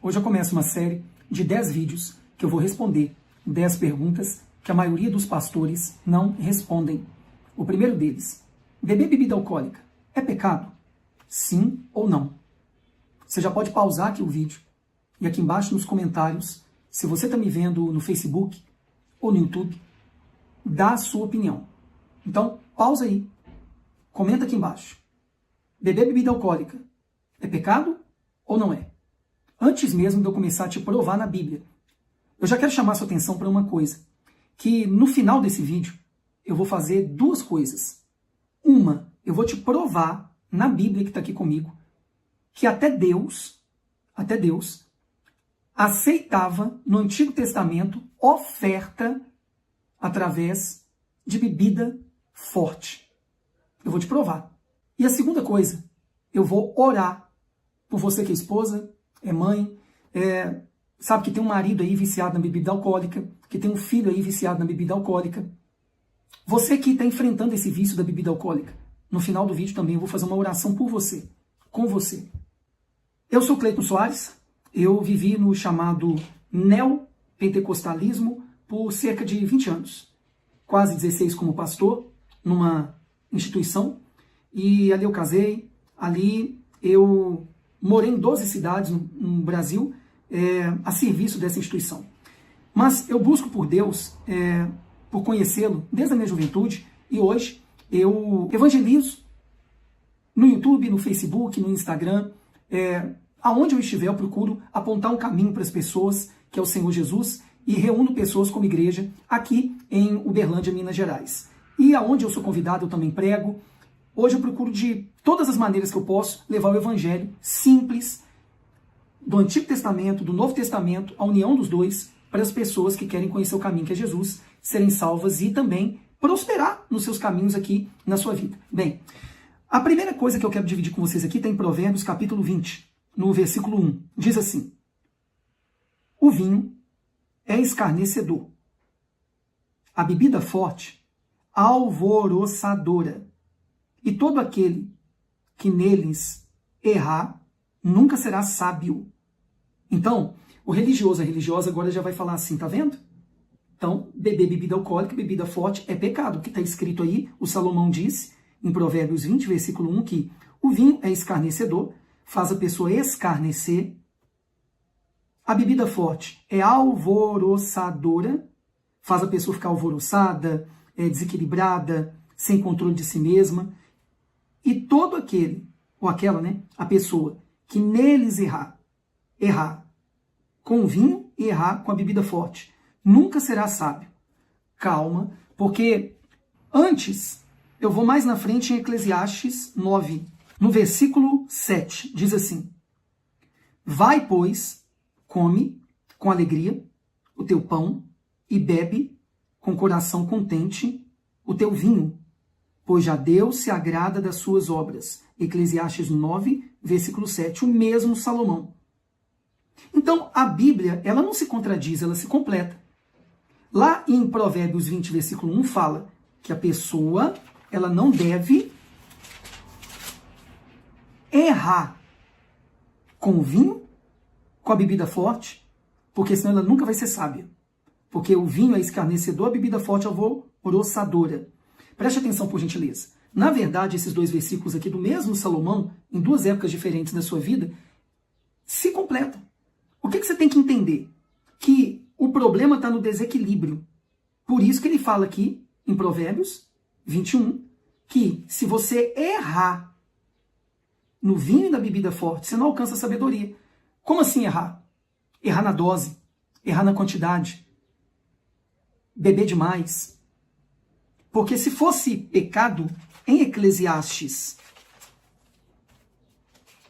Hoje eu começo uma série de 10 vídeos que eu vou responder 10 perguntas que a maioria dos pastores não respondem. O primeiro deles: beber bebida alcoólica é pecado? Sim ou não? Você já pode pausar aqui o vídeo e aqui embaixo nos comentários, se você está me vendo no Facebook ou no YouTube, dá a sua opinião. Então, pausa aí, comenta aqui embaixo. Beber bebida alcoólica é pecado ou não é? Antes mesmo de eu começar a te provar na Bíblia, eu já quero chamar sua atenção para uma coisa, que no final desse vídeo eu vou fazer duas coisas. Uma, eu vou te provar na Bíblia que está aqui comigo, que até Deus aceitava no Antigo Testamento oferta através de bebida forte. Eu vou te provar. E a segunda coisa, eu vou orar por você que é esposa, é mãe, sabe que tem um marido aí viciado na bebida alcoólica, que tem um filho aí viciado na bebida alcoólica. Você que está enfrentando esse vício da bebida alcoólica, no final do vídeo também eu vou fazer uma oração por você, com você. Eu sou Cleiton Soares, eu vivi no chamado neopentecostalismo por cerca de 20 anos. Quase 16 como pastor, numa instituição. E ali eu casei, ali eu morei em 12 cidades no Brasil, a serviço dessa instituição. Mas eu busco por Deus, por conhecê-lo desde a minha juventude, e hoje eu evangelizo no YouTube, no Facebook, no Instagram, aonde eu estiver eu procuro apontar um caminho para as pessoas, que é o Senhor Jesus, e reúno pessoas como igreja aqui em Uberlândia, Minas Gerais. E aonde eu sou convidado eu também prego. Hoje eu procuro de todas as maneiras que eu posso levar o evangelho simples do Antigo Testamento, do Novo Testamento, a união dos dois, para as pessoas que querem conhecer o caminho que é Jesus, serem salvas e também prosperar nos seus caminhos aqui na sua vida. Bem, a primeira coisa que eu quero dividir com vocês aqui está em Provérbios capítulo 20, no versículo 1. Diz assim: o vinho é escarnecedor, a bebida forte, alvoroçadora, e todo aquele que neles errar nunca será sábio. Então, o religioso, a religiosa agora já vai falar assim, tá vendo? Então, beber bebida alcoólica, bebida forte é pecado. O que está escrito aí, o Salomão disse, em Provérbios 20, versículo 1, que o vinho é escarnecedor, faz a pessoa escarnecer. A bebida forte é alvoroçadora, faz a pessoa ficar alvoroçada, desequilibrada, sem controle de si mesma. E todo aquele, ou aquela, a pessoa que neles errar com o vinho e errar com a bebida forte, nunca será sábio. Calma, porque antes, eu vou mais na frente em Eclesiastes 9, no versículo 7, diz assim: vai, pois, come com alegria o teu pão e bebe com coração contente o teu vinho, pois já Deus se agrada das suas obras. Eclesiastes 9, versículo 7, o mesmo Salomão. Então, a Bíblia, ela não se contradiz, ela se completa. Lá em Provérbios 20, versículo 1, fala que a pessoa, ela não deve errar com o vinho, com a bebida forte, porque senão ela nunca vai ser sábia. Porque o vinho é escarnecedor, a bebida forte é alvoroçadora. Preste atenção, por gentileza. Na verdade, esses dois versículos aqui do mesmo Salomão, em duas épocas diferentes da sua vida, se completam. O que você tem que entender? Que o problema está no desequilíbrio. Por isso que ele fala aqui, em Provérbios 21, que se você errar no vinho e na bebida forte, você não alcança a sabedoria. Como assim errar? Errar na dose, errar na quantidade, beber demais. Porque se fosse pecado, em Eclesiastes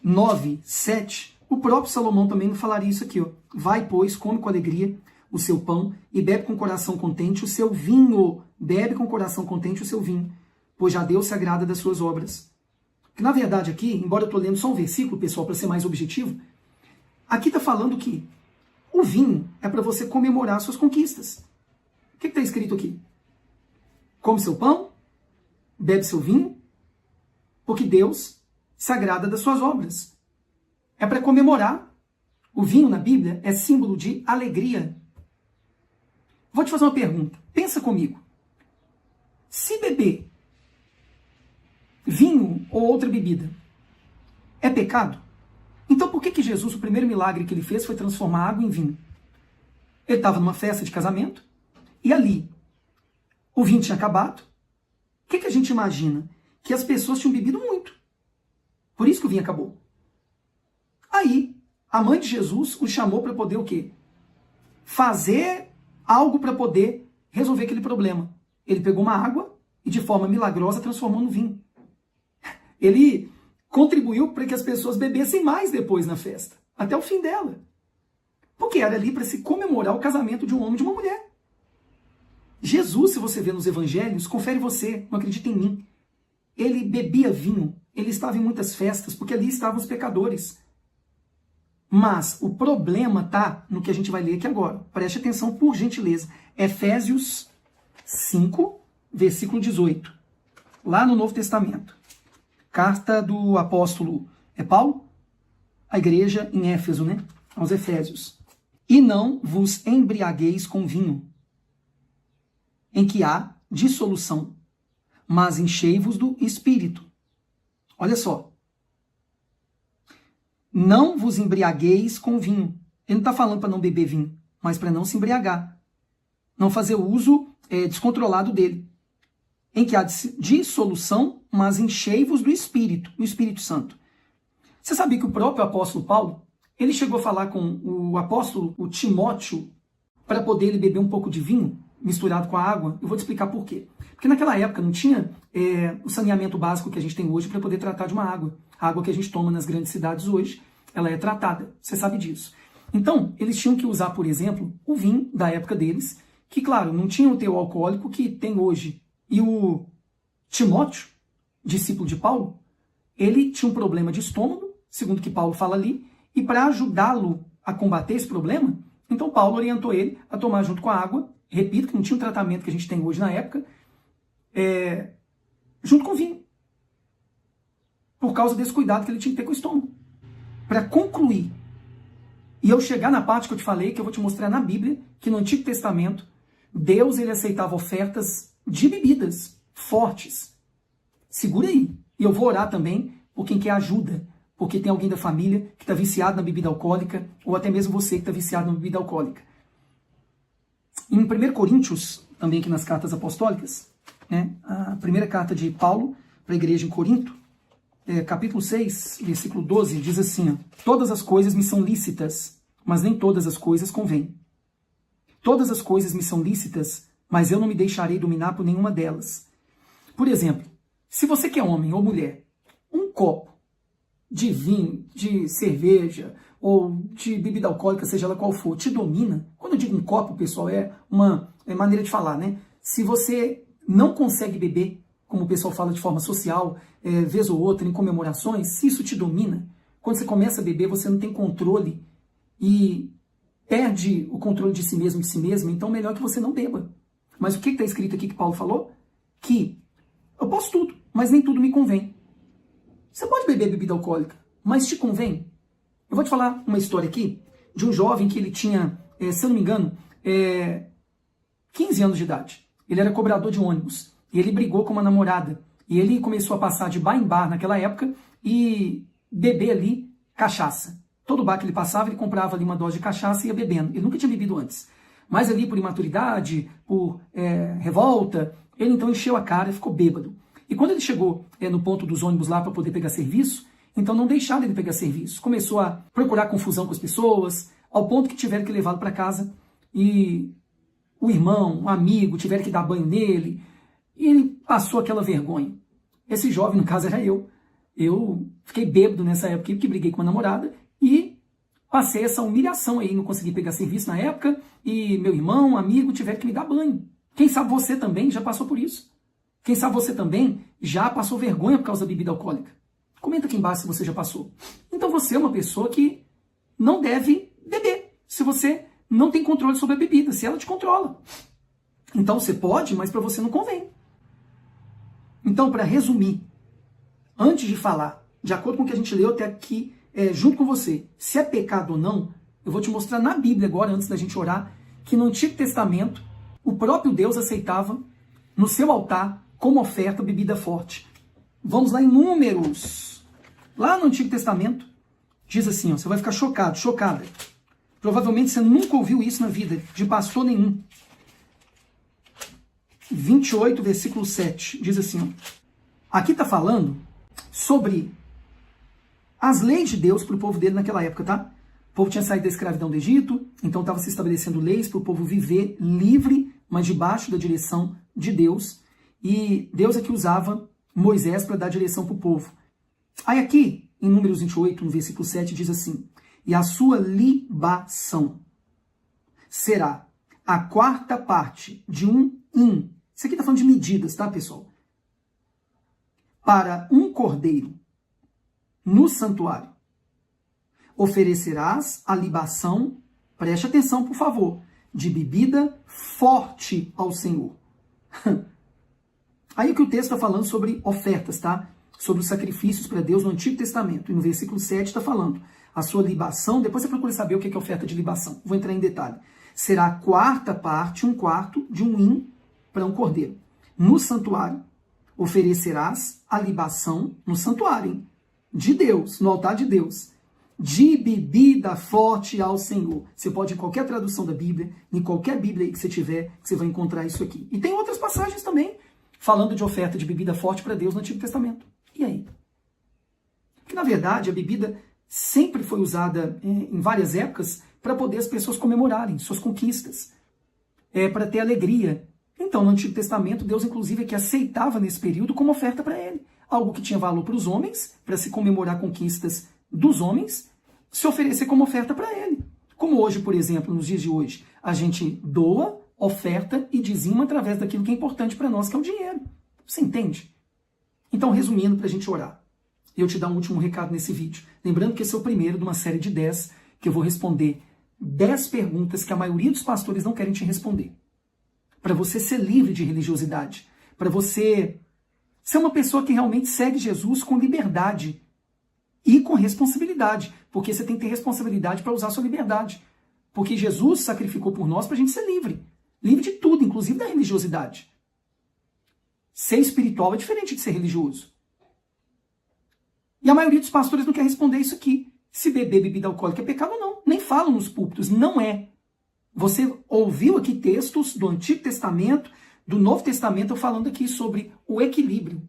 9, 7, o próprio Salomão também não falaria isso aqui. Vai, pois, come com alegria o seu pão e bebe com coração contente o seu vinho. Bebe com coração contente o seu vinho, pois já Deus se agrada das suas obras. Que na verdade aqui, embora eu estou lendo só um versículo, pessoal, para ser mais objetivo, aqui está falando que o vinho é para você comemorar suas conquistas. O que está escrito aqui? Come seu pão, bebe seu vinho, porque Deus se agrada das suas obras. É para comemorar O vinho na Bíblia é símbolo de alegria. Vou te fazer uma pergunta. Pensa comigo. Se beber vinho ou outra bebida é pecado, então por que Jesus, o primeiro milagre que ele fez foi transformar água em vinho? Ele estava numa festa de casamento e ali o vinho tinha acabado. O que a gente imagina? Que as pessoas tinham bebido muito. Por isso que o vinho acabou. Aí, a mãe de Jesus o chamou para poder o quê? Fazer algo para poder resolver aquele problema. Ele pegou uma água e de forma milagrosa transformou no vinho. Ele contribuiu para que as pessoas bebessem mais depois na festa, até o fim dela. Porque era ali para se comemorar o casamento de um homem e de uma mulher. Jesus, se você vê nos evangelhos, confere você, não acredita em mim. Ele bebia vinho, ele estava em muitas festas, porque ali estavam os pecadores. Mas o problema está no que a gente vai ler aqui agora. Preste atenção, por gentileza. Efésios 5, versículo 18. Lá no Novo Testamento. Carta do apóstolo Paulo, a igreja em Éfeso, né? Aos Efésios. E não vos embriagueis com vinho, em que há dissolução, mas enchei-vos do Espírito. Olha só. Não vos embriagueis com vinho. Ele não está falando para não beber vinho, mas para não se embriagar. Não fazer o uso descontrolado dele. Em que há dissolução, mas enchei-vos do Espírito, o Espírito Santo. Você sabia que o próprio apóstolo Paulo, ele chegou a falar com o apóstolo, o Timóteo, para poder ele beber um pouco de vinho misturado com a água? Eu vou te explicar por quê. Porque naquela época não tinha o saneamento básico que a gente tem hoje para poder tratar de uma água. A água que a gente toma nas grandes cidades hoje, ela é tratada. Você sabe disso. Então, eles tinham que usar, por exemplo, o vinho da época deles, que, claro, não tinha o teor alcoólico que tem hoje. E o Timóteo, discípulo de Paulo, ele tinha um problema de estômago, segundo o que Paulo fala ali, e para ajudá-lo a combater esse problema, então Paulo orientou ele a tomar junto com a água, repito que não tinha o tratamento que a gente tem hoje na época, junto com o vinho, por causa desse cuidado que ele tinha que ter com o estômago. Para concluir, e eu chegar na parte que eu te falei, que eu vou te mostrar na Bíblia, que no Antigo Testamento, Deus ele aceitava ofertas de bebidas fortes. Segura aí. E eu vou orar também por quem quer ajuda, porque tem alguém da família que está viciado na bebida alcoólica, ou até mesmo você que está viciado na bebida alcoólica. Em 1 Coríntios, também aqui nas cartas apostólicas, né, a primeira carta de Paulo para a igreja em Corinto, capítulo 6, versículo 12, diz assim, ó, todas as coisas me são lícitas, mas nem todas as coisas convêm. Todas as coisas me são lícitas, mas eu não me deixarei dominar por nenhuma delas. Por exemplo, se você que é homem ou mulher, um copo de vinho, de cerveja ou de bebida alcoólica, seja ela qual for, te domina. Quando eu digo um copo, pessoal, é uma maneira de falar, né? Se você não consegue beber, como o pessoal fala de forma social, vez ou outra, em comemorações, se isso te domina, quando você começa a beber, você não tem controle e perde o controle de si mesmo, então melhor que você não beba. Mas o que está escrito aqui que Paulo falou? Que eu posso tudo, mas nem tudo me convém. Você pode beber bebida alcoólica, mas te convém? Eu vou te falar uma história aqui de um jovem que ele tinha, se eu não me engano, 15 anos de idade. Ele era cobrador de ônibus e ele brigou com uma namorada. E ele começou a passar de bar em bar naquela época e beber ali cachaça. Todo bar que ele passava, ele comprava ali uma dose de cachaça e ia bebendo. Ele nunca tinha bebido antes. Mas ali por imaturidade, por revolta, ele então encheu a cara e ficou bêbado. E quando ele chegou no ponto dos ônibus lá para poder pegar serviço, então não deixaram ele pegar serviço. Começou a procurar confusão com as pessoas, ao ponto que tiveram que levá-lo para casa e o irmão, um amigo, tiveram que dar banho nele e ele passou aquela vergonha. Esse jovem, no caso, era eu. Eu fiquei bêbado nessa época porque briguei com uma namorada e passei essa humilhação aí, não consegui pegar serviço na época e meu irmão, amigo, tiveram que me dar banho. Quem sabe você também já passou por isso. Quem sabe você também já passou vergonha por causa da bebida alcoólica. Comenta aqui embaixo se você já passou. Então você é uma pessoa que não deve beber, se você não tem controle sobre a bebida, se ela te controla. Então você pode, mas para você não convém. Então, para resumir, antes de falar, de acordo com o que a gente leu até aqui, junto com você, se é pecado ou não, Eu vou te mostrar na Bíblia agora, antes da gente orar, que no Antigo Testamento, o próprio Deus aceitava no seu altar, como oferta, bebida forte. Vamos lá em Números. Lá no Antigo Testamento, diz assim, ó, você vai ficar chocado, chocada. Provavelmente você nunca ouviu isso na vida, de pastor nenhum. 28, versículo 7, diz assim, ó, aqui está falando sobre as leis de Deus para o povo dele naquela época, tá? O povo tinha saído da escravidão do Egito, então estava se estabelecendo leis para o povo viver livre, mas debaixo da direção de Deus. E Deus é que usava Moisés para dar direção para o povo. Aí aqui, em Números 28, no versículo 7, diz assim, e a sua libação será a quarta parte de um hin. Isso aqui está falando de medidas, tá, pessoal? Para um cordeiro no santuário. Oferecerás a libação, preste atenção, por favor, de bebida forte ao Senhor. Aí o que o texto está falando sobre ofertas, tá? Sobre os sacrifícios para Deus no Antigo Testamento. E no versículo 7 está falando a sua libação. Depois você procura saber o que é oferta de libação. Vou entrar em detalhe. Será a quarta parte, um quarto de um hin para um cordeiro. No santuário, oferecerás a libação no santuário, hein? De Deus, no altar de Deus, de bebida forte ao Senhor. Você pode ir em qualquer tradução da Bíblia, em qualquer Bíblia aí que você tiver, que você vai encontrar isso aqui. E tem outras passagens também, falando de oferta de bebida forte para Deus no Antigo Testamento. E aí? Porque, na verdade, a bebida sempre foi usada em várias épocas para poder as pessoas comemorarem suas conquistas, para ter alegria. Então, no Antigo Testamento, Deus, inclusive, é que aceitava nesse período como oferta para ele. Algo que tinha valor para os homens, para se comemorar conquistas dos homens, se oferecer como oferta para ele. Como hoje, por exemplo, nos dias de hoje, a gente doa, oferta e dizima através daquilo que é importante para nós, que é o dinheiro. Você entende? Então, resumindo, para a gente orar, eu te dar um último recado nesse vídeo. Lembrando que esse é o primeiro de uma série de 10, que eu vou responder 10 perguntas que a maioria dos pastores não querem te responder. Para você ser livre de religiosidade, para você ser uma pessoa que realmente segue Jesus com liberdade e com responsabilidade, porque você tem que ter responsabilidade para usar a sua liberdade. Porque Jesus sacrificou por nós para a gente ser livre. Livre de tudo, inclusive da religiosidade. Ser espiritual é diferente de ser religioso. E a maioria dos pastores não quer responder isso aqui. Se beber bebida alcoólica é pecado ou não. Nem falam nos púlpitos, não é. Você ouviu aqui textos do Antigo Testamento, do Novo Testamento, eu falando aqui sobre o equilíbrio.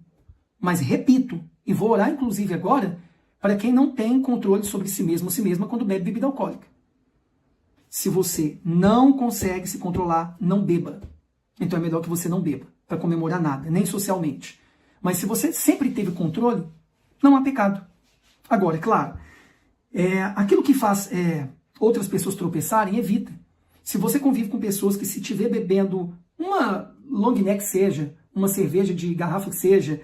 Mas repito, e vou orar inclusive agora, para quem não tem controle sobre si mesmo ou si mesma quando bebe bebida alcoólica. Se você não consegue se controlar, não beba. Então é melhor que você não beba, para comemorar nada, nem socialmente. Mas se você sempre teve controle, não há pecado. Agora, é claro, aquilo que faz outras pessoas tropeçarem, evita. Se você convive com pessoas que, se estiver bebendo uma long neck que seja, uma cerveja de garrafa que seja,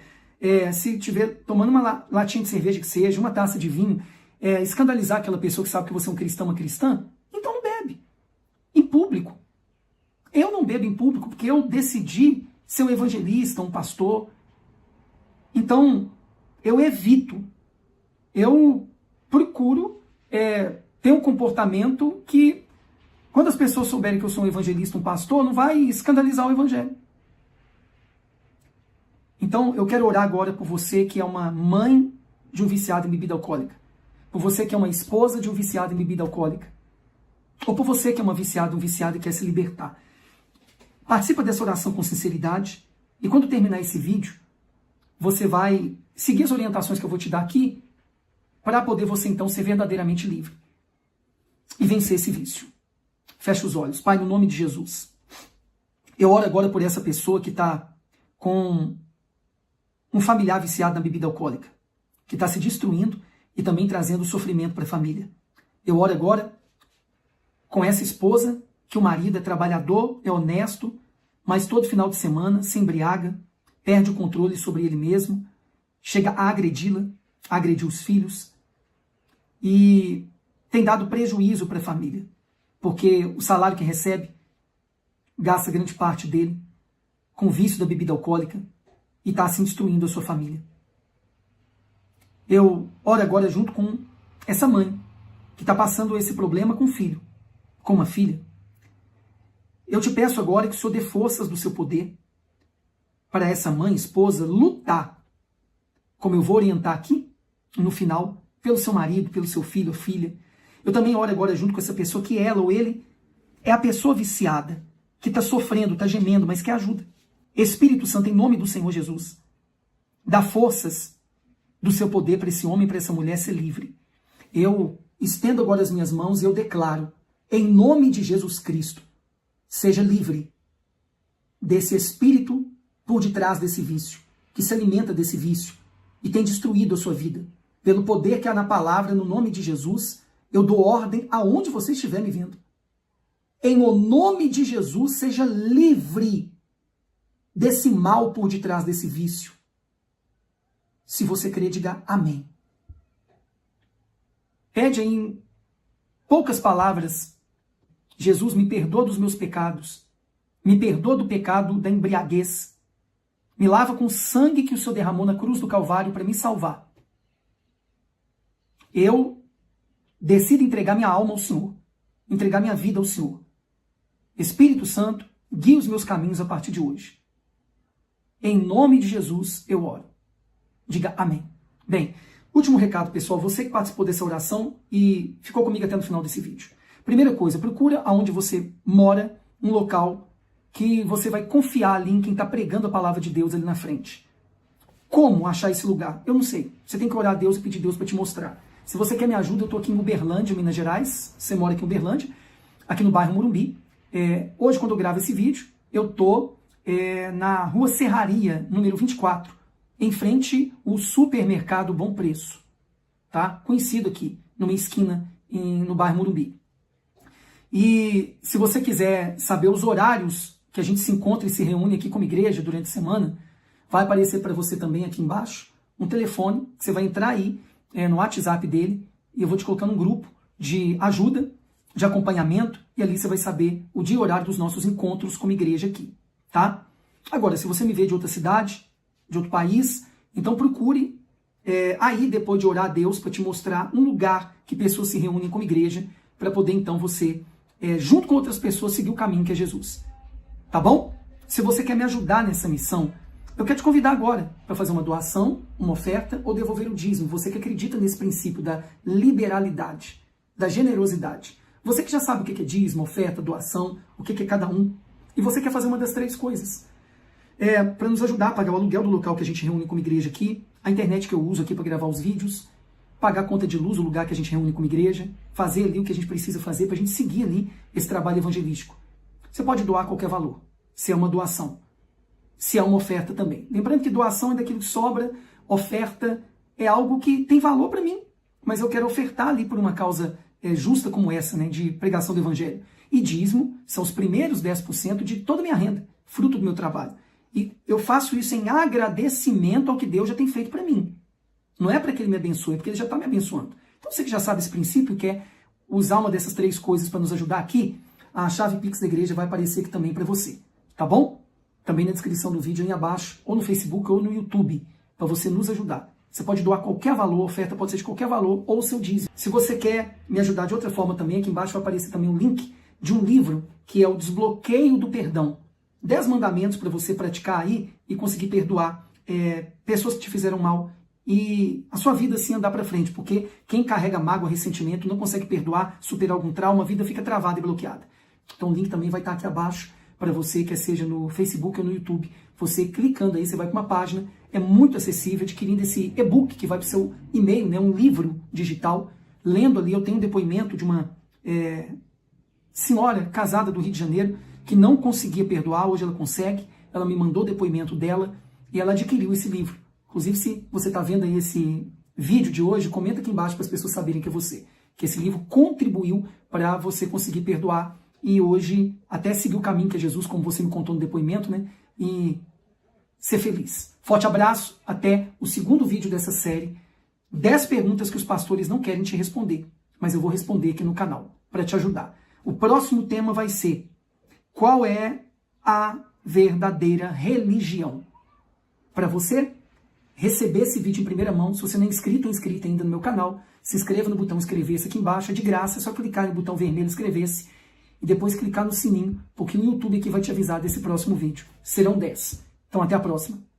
se estiver tomando uma latinha de cerveja que seja, uma taça de vinho, escandalizar aquela pessoa que sabe que você é um cristão, uma cristã, então não bebe. Em público. Eu não bebo em público porque eu decidi ser um evangelista, um pastor. Então, eu evito. Eu procuro ter um comportamento que, quando as pessoas souberem que eu sou um evangelista, um pastor, não vai escandalizar o evangelho. Então, eu quero orar agora por você que é uma mãe de um viciado em bebida alcoólica. Por você que é uma esposa de um viciado em bebida alcoólica. Ou por você que é uma viciada, um viciado e quer se libertar. Participa dessa oração com sinceridade. E quando terminar esse vídeo, você vai seguir as orientações que eu vou te dar aqui para poder você, então, ser verdadeiramente livre. E vencer esse vício. Fecha os olhos. Pai, no nome de Jesus, eu oro agora por essa pessoa que está com um familiar viciado na bebida alcoólica, que está se destruindo e também trazendo sofrimento para a família. Eu oro agora com essa esposa, que o marido é trabalhador, é honesto, mas todo final de semana se embriaga, perde o controle sobre ele mesmo, chega a agredi-la, a agredir os filhos, e tem dado prejuízo para a família, porque o salário que recebe gasta grande parte dele com o vício da bebida alcoólica e está assim destruindo a sua família. Eu oro agora junto com essa mãe que está passando esse problema com um filho, com uma filha. Eu te peço agora que o Senhor dê forças do seu poder para essa mãe, esposa, lutar, como eu vou orientar aqui, no final, pelo seu marido, pelo seu filho ou filha. Eu também oro agora junto com essa pessoa que ela ou ele é a pessoa viciada, que está sofrendo, está gemendo, mas quer ajuda. Espírito Santo, em nome do Senhor Jesus, dá forças do seu poder para esse homem, para essa mulher ser livre. Eu estendo agora as minhas mãos e eu declaro, em nome de Jesus Cristo, seja livre desse espírito por detrás desse vício, que se alimenta desse vício e tem destruído a sua vida. Pelo poder que há na palavra, no nome de Jesus, eu dou ordem aonde você estiver me vendo. Em o nome de Jesus, seja livre desse mal por detrás desse vício. Se você crer, diga amém. Pede em poucas palavras, Jesus, me perdoa dos meus pecados, me perdoa do pecado da embriaguez, me lava com o sangue que o Senhor derramou na cruz do Calvário para me salvar. Eu decido entregar minha alma ao Senhor, entregar minha vida ao Senhor. Espírito Santo, guie os meus caminhos a partir de hoje. Em nome de Jesus eu oro. Diga amém. Bem, último recado, pessoal, você que participou dessa oração e ficou comigo até no final desse vídeo. Primeira coisa, procura aonde você mora, um local que você vai confiar ali em quem está pregando a palavra de Deus ali na frente. Como achar esse lugar? Eu não sei. Você tem que orar a Deus e pedir a Deus para te mostrar. Se você quer me ajuda, eu estou aqui em Uberlândia, Minas Gerais. Você mora aqui em Uberlândia, aqui no bairro Morumbi. Hoje, quando eu gravo esse vídeo, eu estou na Rua Serraria, número 24, em frente ao supermercado Bom Preço. Tá? Conhecido aqui, numa esquina no bairro Morumbi. E se você quiser saber os horários que a gente se encontra e se reúne aqui como igreja durante a semana, vai aparecer para você também aqui embaixo um telefone, que você vai entrar aí no WhatsApp dele, e eu vou te colocar num grupo de ajuda, de acompanhamento, e ali você vai saber o dia e horário dos nossos encontros como igreja aqui, tá? Agora, se você me vê de outra cidade, de outro país, então procure aí, depois de orar a Deus, para te mostrar um lugar que pessoas se reúnem como igreja, para poder então você, junto com outras pessoas, seguir o caminho que é Jesus. Tá bom? Se você quer me ajudar nessa missão, eu quero te convidar agora para fazer uma doação, uma oferta ou devolver o dízimo. Você que acredita nesse princípio da liberalidade, da generosidade. Você que já sabe o que é dízimo, oferta, doação, o que é cada um. E você quer fazer uma das três coisas. Para nos ajudar a pagar o aluguel do local que a gente reúne como igreja aqui, a internet que eu uso aqui para gravar os vídeos, pagar a conta de luz, o lugar que a gente reúne como igreja, fazer ali o que a gente precisa fazer para a gente seguir ali esse trabalho evangelístico. Você pode doar qualquer valor, se é uma doação, se é uma oferta também. Lembrando que doação é daquilo que sobra, oferta é algo que tem valor para mim, mas eu quero ofertar ali por uma causa justa como essa, né, de pregação do evangelho. E dízimo são os primeiros 10% de toda a minha renda, fruto do meu trabalho. E eu faço isso em agradecimento ao que Deus já tem feito para mim. Não é para que Ele me abençoe, é porque Ele já está me abençoando. Então você que já sabe esse princípio, quer usar uma dessas três coisas para nos ajudar aqui, a chave Pix da igreja vai aparecer aqui também para você. Tá bom? Também na descrição do vídeo aí abaixo, ou no Facebook ou no YouTube, para você nos ajudar. Você pode doar qualquer valor, oferta pode ser de qualquer valor, ou o seu dízimo. Se você quer me ajudar de outra forma também, aqui embaixo vai aparecer também um link de um livro que é o Desbloqueio do Perdão. 10 mandamentos para você praticar aí e conseguir perdoar pessoas que te fizeram mal e a sua vida assim andar para frente, porque quem carrega mágoa, ressentimento, não consegue perdoar, superar algum trauma, a vida fica travada e bloqueada. Então o link também vai estar aqui abaixo para você, quer seja no Facebook ou no YouTube. Você clicando aí, você vai para uma página, é muito acessível, adquirindo esse e-book que vai para o seu e-mail, né, um livro digital. Lendo ali, eu tenho um depoimento de uma senhora casada do Rio de Janeiro, que não conseguia perdoar, hoje ela consegue. Ela me mandou o depoimento dela e ela adquiriu esse livro. Inclusive, se você está vendo aí esse vídeo de hoje, comenta aqui embaixo para as pessoas saberem que é você. Que esse livro contribuiu para você conseguir perdoar e hoje até seguir o caminho que é Jesus, como você me contou no depoimento, né? E ser feliz. Forte abraço, até o segundo vídeo dessa série. 10 perguntas que os pastores não querem te responder, mas eu vou responder aqui no canal para te ajudar. O próximo tema vai ser: qual é a verdadeira religião? Para você receber esse vídeo em primeira mão, se você não é inscrito ou inscrita ainda no meu canal, Se inscreva no botão inscrever-se aqui embaixo, é de graça, é só clicar no botão vermelho inscrever-se e depois clicar no sininho, porque o YouTube aqui vai te avisar desse próximo vídeo. Serão 10. Então até a próxima.